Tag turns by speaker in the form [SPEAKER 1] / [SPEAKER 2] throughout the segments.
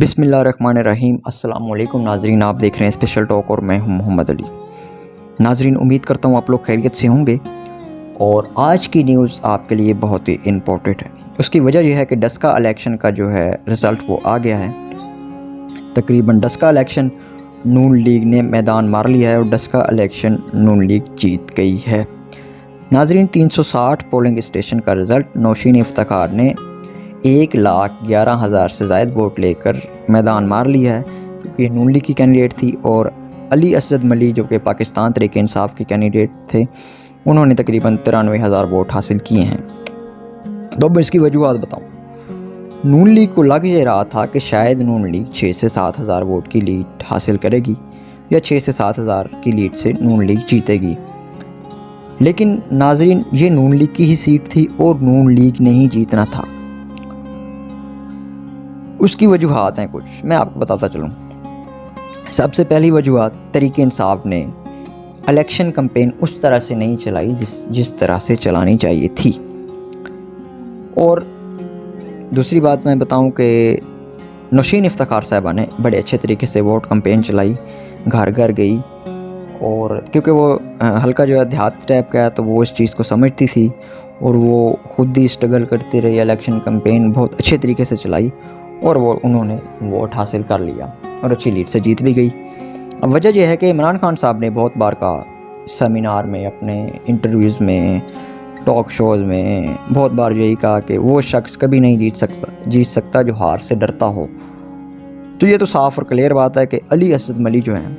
[SPEAKER 1] بسم اللہ الرحمن الرحیم۔ السلام علیکم ناظرین، آپ دیکھ رہے ہیں اسپیشل ٹاک اور میں ہوں محمد علی۔ ناظرین، امید کرتا ہوں آپ لوگ خیریت سے ہوں گے اور آج کی نیوز آپ کے لیے بہت ہی امپورٹنٹ ہے۔ اس کی وجہ یہ ہے کہ ڈسکا الیکشن کا جو ہے رزلٹ وہ آ گیا ہے۔ تقریباً ڈسکا الیکشن نون لیگ نے میدان مار لیا ہے اور ڈسکا الیکشن نون لیگ جیت گئی ہے۔ ناظرین، 360 پولنگ اسٹیشن کا رزلٹ نوشین افتخار نے 1,11,000 سے زائد ووٹ لے کر میدان مار لیا ہے، کیونکہ یہ نون لیگ کی کینڈیڈیٹ تھی، اور علی اسد ملی جو کہ پاکستان تحریک انصاف کی کینڈیڈیٹ تھے، انہوں نے تقریباً 93,000 ووٹ حاصل کیے ہیں۔ تو اب اس کی وجوہات بتاؤں۔ نون لیگ کو لگ یہ رہا تھا کہ شاید نون لیگ 6 سے 7,000 ووٹ کی لیڈ حاصل کرے گی یا 6 سے 7,000 کی لیڈ سے نون لیگ جیتے گی، لیکن ناظرین یہ نون لیگ کی ہی سیٹ تھی اور نون لیگ نے ہی جیتنا تھا۔ اس کی وجوہات ہیں کچھ، میں آپ کو بتاتا چلوں۔ سب سے پہلی وجوہات، تحریک انصاف نے الیکشن کمپین اس طرح سے نہیں چلائی جس طرح سے چلانی چاہیے تھی۔ اور دوسری بات میں بتاؤں کہ نوشین افتخار صاحبہ نے بڑے اچھے طریقے سے ووٹ کمپین چلائی، گھر گھر گئی، اور کیونکہ وہ حلقہ جو ہے دیہات ٹائپ کا ہے تو وہ اس چیز کو سمجھتی تھی اور وہ خود ہی اسٹرگل کرتی رہی، الیکشن کمپین بہت اچھے طریقے سے چلائی اور انہوں نے ووٹ حاصل کر لیا اور اچھی لیڈ سے جیت بھی گئی۔ اب وجہ یہ ہے کہ عمران خان صاحب نے بہت بار کا سیمینار میں، اپنے انٹرویوز میں، ٹاک شوز میں بہت بار یہی کہا کہ وہ شخص کبھی نہیں جیت سکتا جو ہار سے ڈرتا ہو۔ تو یہ تو صاف اور کلیئر بات ہے کہ علی اسد ملی جو ہیں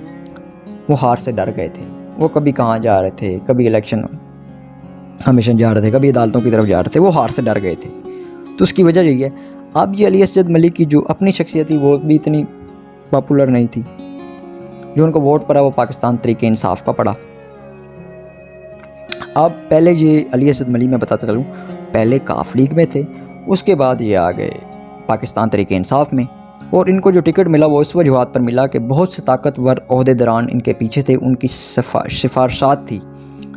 [SPEAKER 1] وہ ہار سے ڈر گئے تھے۔ وہ کبھی کہاں جا رہے تھے، کبھی الیکشن کمیشن جا رہے تھے، کبھی عدالتوں کی طرف جا رہے تھے، وہ ہار سے ڈر گئے تھے۔ تو اس کی وجہ یہی ہے۔ اب یہ علی اسد ملی کی جو اپنی شخصیت تھی وہ بھی اتنی پاپولر نہیں تھی، جو ان کو ووٹ پڑا وہ پاکستان تحریک انصاف کا پڑا۔ اب پہلے یہ علی اسد ملی میں بتاتا چلوں، پہلے کاف لیگ میں تھے، اس کے بعد یہ آ گئے پاکستان تحریک انصاف میں، اور ان کو جو ٹکٹ ملا وہ اس وجوہات پر ملا کہ بہت سے طاقتور عہدیداران ان کے پیچھے تھے، ان کی سفارشات تھی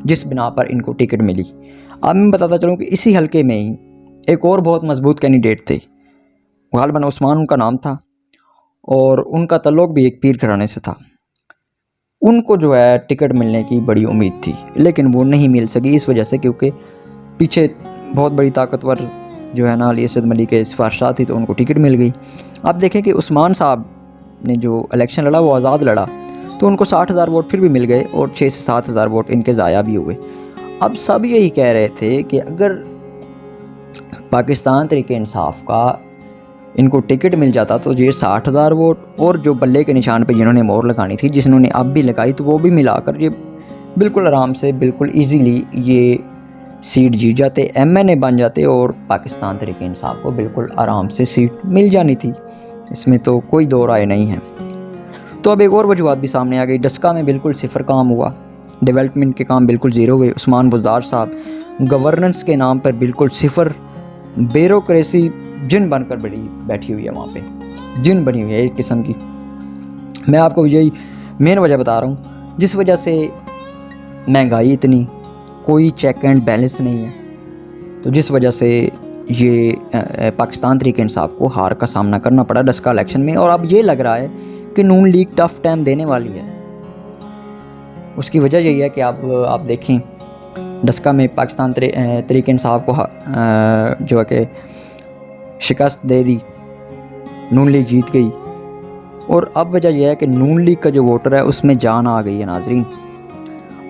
[SPEAKER 1] جس بنا پر ان کو ٹکٹ ملی۔ اب میں بتاتا چلوں کہ اسی حلقے میں ہی ایک اور بہت مضبوط کینڈیڈیٹ تھے، غالباً عثمان ان کا نام تھا، اور ان کا تعلق بھی ایک پیر گھرانے سے تھا۔ ان کو جو ہے ٹکٹ ملنے کی بڑی امید تھی، لیکن وہ نہیں مل سکی اس وجہ سے کیونکہ پیچھے بہت بڑی طاقتور جو ہے نا علی اسد ملی کے سفارشات تھی، تو ان کو ٹکٹ مل گئی۔ آپ دیکھیں کہ عثمان صاحب نے جو الیکشن لڑا وہ آزاد لڑا، تو ان کو 60,000 ووٹ پھر بھی مل گئے اور 6 سے 7,000 ووٹ ان کے ضائع بھی ہوئے۔ اب سب یہی کہہ رہے تھے کہ اگر پاکستان تحریک انصاف کا ان کو ٹکٹ مل جاتا تو یہ 60,000 ووٹ اور جو بلے کے نشان پہ جنہوں نے مور لگانی تھی، جس نے اب بھی لگائی، تو وہ بھی ملا کر یہ بالکل آرام سے، بالکل ایزیلی یہ سیٹ جیت جاتے، ایم این اے بن جاتے اور پاکستان تحریک انصاف کو بالکل آرام سے سیٹ مل جانی تھی۔ اس میں تو کوئی دو رائے نہیں ہے۔ تو اب ایک اور وجوہات بھی سامنے آ گئی۔ ڈسکا میں بالکل صفر کام ہوا، ڈیولپمنٹ کے کام بالکل زیرو ہوئے۔ عثمان بزدار صاحب گورننس کے نام پر بالکل صفر، بیوروکریسی جن بن کر بیٹھی ہوئی ہے، وہاں پہ جن بنی ہوئی ہے ایک قسم کی۔ میں آپ کو یہی مین وجہ بتا رہا ہوں جس وجہ سے مہنگائی اتنی، کوئی چیک اینڈ بیلنس نہیں ہے، تو جس وجہ سے یہ پاکستان تحریک انصاف کو ہار کا سامنا کرنا پڑا ڈسکا الیکشن میں۔ اور اب یہ لگ رہا ہے کہ نون لیگ ٹف ٹائم دینے والی ہے۔ اس کی وجہ یہی ہے کہ آپ دیکھیں ڈسکا میں پاکستان تحریک انصاف کو جو ہے کہ شکست دے دی، نون لیگ جیت گئی، اور اب وجہ یہ ہے کہ نون لیگ کا جو ووٹر ہے اس میں جان آ گئی ہے ناظرین۔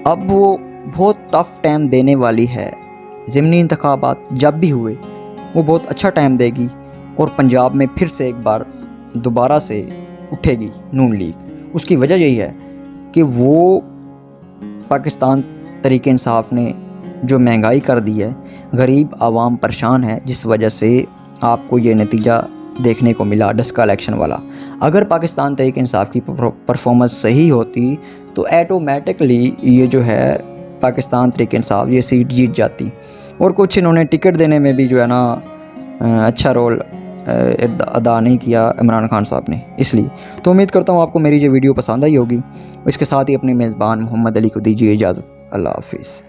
[SPEAKER 1] اب وہ بہت ٹف ٹائم دینے والی ہے۔ ضمنی انتخابات جب بھی ہوئے وہ بہت اچھا ٹائم دے گی، اور پنجاب میں پھر سے ایک بار دوبارہ سے اٹھے گی نون لیگ۔ اس کی وجہ یہی ہے کہ وہ پاکستان تحریک انصاف نے جو مہنگائی کر دی ہے، غریب عوام پریشان ہے، جس وجہ سے آپ کو یہ نتیجہ دیکھنے کو ملا ڈسکا الیکشن والا۔ اگر پاکستان تحریک انصاف کی پرفارمنس صحیح ہوتی تو ایٹومیٹکلی یہ جو ہے پاکستان تحریک انصاف یہ سیٹ جیت جاتی، اور کچھ انہوں نے ٹکٹ دینے میں بھی جو ہے نا اچھا رول ادا نہیں کیا عمران خان صاحب نے، اس لیے۔ تو امید کرتا ہوں آپ کو میری یہ ویڈیو پسند آئی ہوگی۔ اس کے ساتھ ہی اپنے میزبان محمد علی کو دیجیے اجازت۔ اللہ حافظ۔